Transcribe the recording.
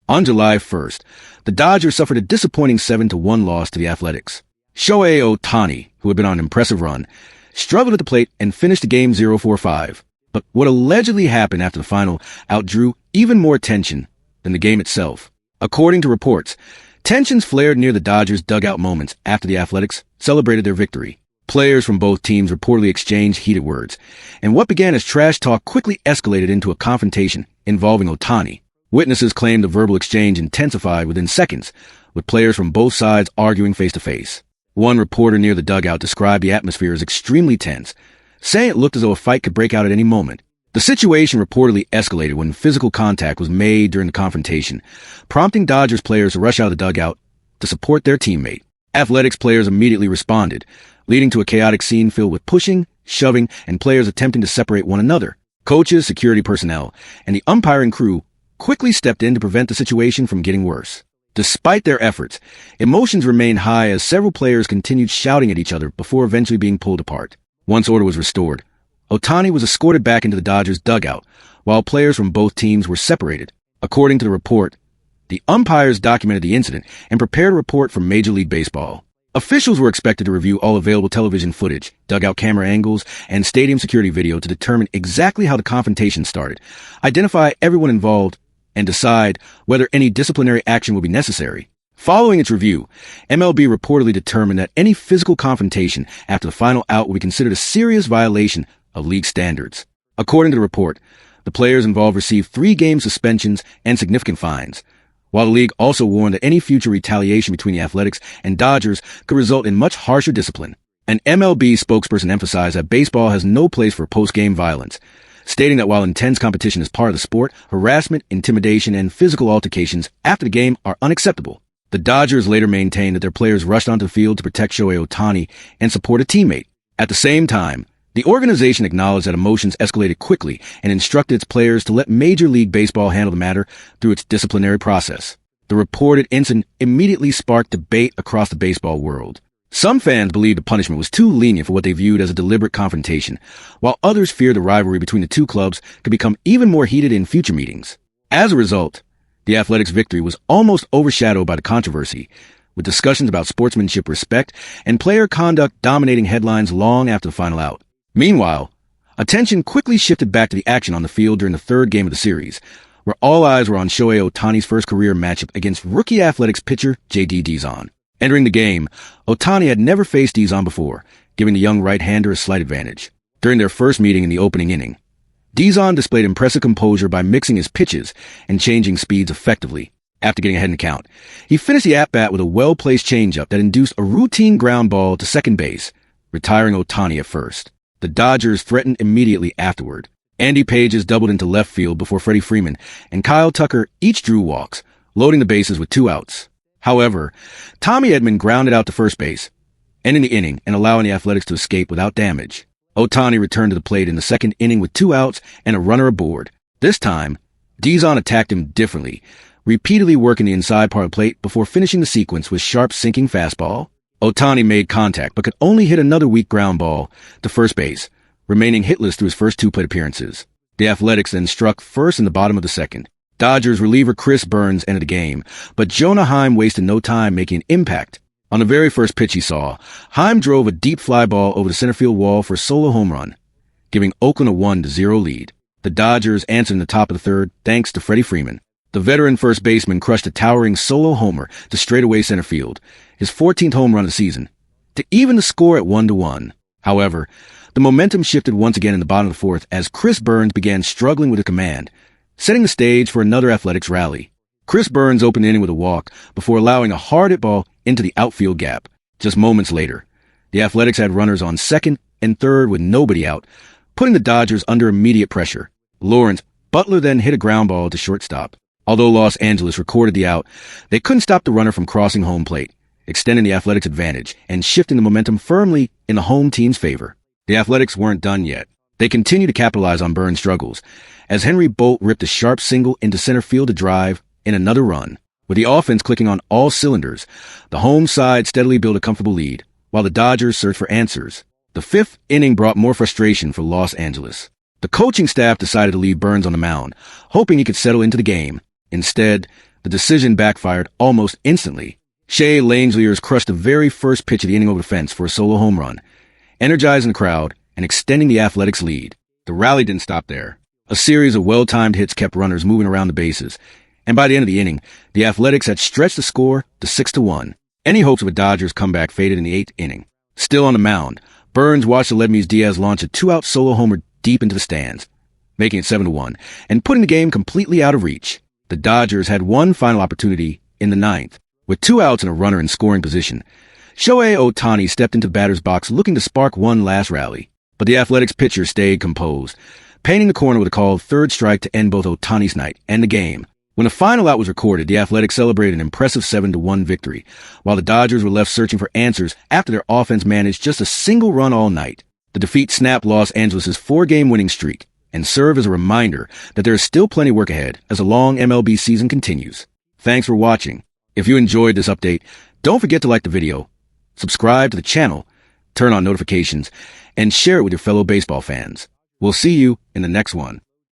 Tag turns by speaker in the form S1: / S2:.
S1: On July 1st, the Dodgers suffered a disappointing 7-1 loss to the Athletics. Shohei Ohtani, who had been on an impressive run, struggled at the plate and finished the game 0-for-5. But what allegedly happened after the final out drew even more attention than the game itself. According to reports, tensions flared near the Dodgers' dugout moments after the Athletics celebrated their victory. Players from both teams reportedly exchanged heated words, and what began as trash talk quickly escalated into a confrontation involving Ohtani. Witnesses claimed the verbal exchange intensified within seconds, with players from both sides arguing face-to-face. One reporter near the dugout described the atmosphere as extremely tense, saying it looked as though a fight could break out at any moment. The situation reportedly escalated when physical contact was made during the confrontation, prompting Dodgers players to rush out of the dugout to support their teammate. Athletics players immediately responded, leading to a chaotic scene filled with pushing, shoving, and players attempting to separate one another. Coaches, security personnel, and the umpiring crew quickly stepped in to prevent the situation from getting worse. Despite their efforts, emotions remained high as several players continued shouting at each other before eventually being pulled apart. Once order was restored, Ohtani was escorted back into the Dodgers' dugout, while players from both teams were separated. According to the report, the umpires documented the incident and prepared a report from Major League Baseball. Officials were expected to review all available television footage, dugout camera angles, and stadium security video to determine exactly how the confrontation started, identify everyone involved, and decide whether any disciplinary action will be necessary. Following its review, MLB reportedly determined that any physical confrontation after the final out would be considered a serious violation of league standards. According to the report, the players involved received 3-game suspensions and significant fines, while the league also warned that any future retaliation between the Athletics and Dodgers could result in much harsher discipline. An MLB spokesperson emphasized that baseball has no place for post-game violence, stating that while intense competition is part of the sport, harassment, intimidation, and physical altercations after the game are unacceptable. The Dodgers later maintained that their players rushed onto the field to protect Shohei Ohtani and support a teammate. At the same time, the organization acknowledged that emotions escalated quickly and instructed its players to let Major League Baseball handle the matter through its disciplinary process. The reported incident immediately sparked debate across the baseball world. Some fans believed the punishment was too lenient for what they viewed as a deliberate confrontation, while others feared the rivalry between the two clubs could become even more heated in future meetings. As a result, the Athletics' victory was almost overshadowed by the controversy, with discussions about sportsmanship, respect, and player conduct dominating headlines long after the final out. Meanwhile, attention quickly shifted back to the action on the field during the third game of the series, where all eyes were on Shohei Ohtani's first career matchup against rookie Athletics pitcher J.D. Dizon. Entering the game, Ohtani had never faced Dizon before, giving the young right-hander a slight advantage. During their first meeting in the opening inning, Dizon displayed impressive composure by mixing his pitches and changing speeds effectively. After getting ahead in the count, he finished the at-bat with a well-placed changeup that induced a routine ground ball to second base, retiring Ohtani at first. The Dodgers threatened immediately afterward. Andy Pages doubled into left field before Freddie Freeman and Kyle Tucker each drew walks, loading the bases with 2 outs. However, Tommy Edman grounded out to first base, ending the inning and allowing the Athletics to escape without damage. Ohtani returned to the plate in the second inning with 2 outs and a runner aboard. This time, Dizon attacked him differently, repeatedly working the inside part of the plate before finishing the sequence with sharp sinking fastball. Ohtani made contact but could only hit another weak ground ball to first base, remaining hitless through his first 2 plate appearances. The Athletics then struck first in the bottom of the second. Dodgers reliever Chris Burns entered the game, but Jonah Heim wasted no time making an impact. On the very first pitch he saw, Heim drove a deep fly ball over the center field wall for a solo home run, giving Oakland a 1-0 lead. The Dodgers answered in the top of the third thanks to Freddie Freeman. The veteran first baseman crushed a towering solo homer to straightaway center field, his 14th home run of the season, to even the score at 1-1. However, the momentum shifted once again in the bottom of the fourth as Chris Burns began struggling with a command, setting the stage for another Athletics rally. Chris Burns opened the inning with a walk before allowing a hard hit ball into the outfield gap. Just moments later, the Athletics had runners on second and third with nobody out, putting the Dodgers under immediate pressure. Lawrence Butler then hit a ground ball to shortstop. Although Los Angeles recorded the out, they couldn't stop the runner from crossing home plate, extending the Athletics' advantage and shifting the momentum firmly in the home team's favor. The Athletics weren't done yet. They continued to capitalize on Burns' struggles, as Henry Bolt ripped a sharp single into center field to drive in another run. With the offense clicking on all cylinders, the home side steadily built a comfortable lead, while the Dodgers searched for answers. The 5th inning brought more frustration for Los Angeles. The coaching staff decided to leave Burns on the mound, hoping he could settle into the game. Instead, The decision backfired almost instantly. Shea Langeliers crushed the very first pitch of the inning over the fence for a solo home run, energizing the crowd and extending the Athletics' lead. The rally didn't stop there. A series of well-timed hits kept runners moving around the bases, and by the end of the inning, the Athletics had stretched the score to 6-1. Any hopes of a Dodgers comeback faded in the 8th inning. Still on the mound, Burns watched Aledmys Diaz launch a 2-out solo homer deep into the stands, making it 7-1, and putting the game completely out of reach. The Dodgers had one final opportunity in the 9th. With 2 outs and a runner in scoring position, Shohei Ohtani stepped into the batter's box looking to spark one last rally. But the Athletics pitcher stayed composed, painting the corner with a called third strike to end both Ohtani's night and the game. When the final out was recorded, the Athletics celebrated an impressive 7-1 victory, while the Dodgers were left searching for answers after their offense managed just a single run all night. The defeat snapped Los Angeles' 4-game winning streak and served as a reminder that there is still plenty of work ahead as the long MLB season continues. Thanks for watching. If you enjoyed this update, don't forget to like the video, subscribe to the channel, turn on notifications, and share it with your fellow baseball fans. We'll see you in the next one.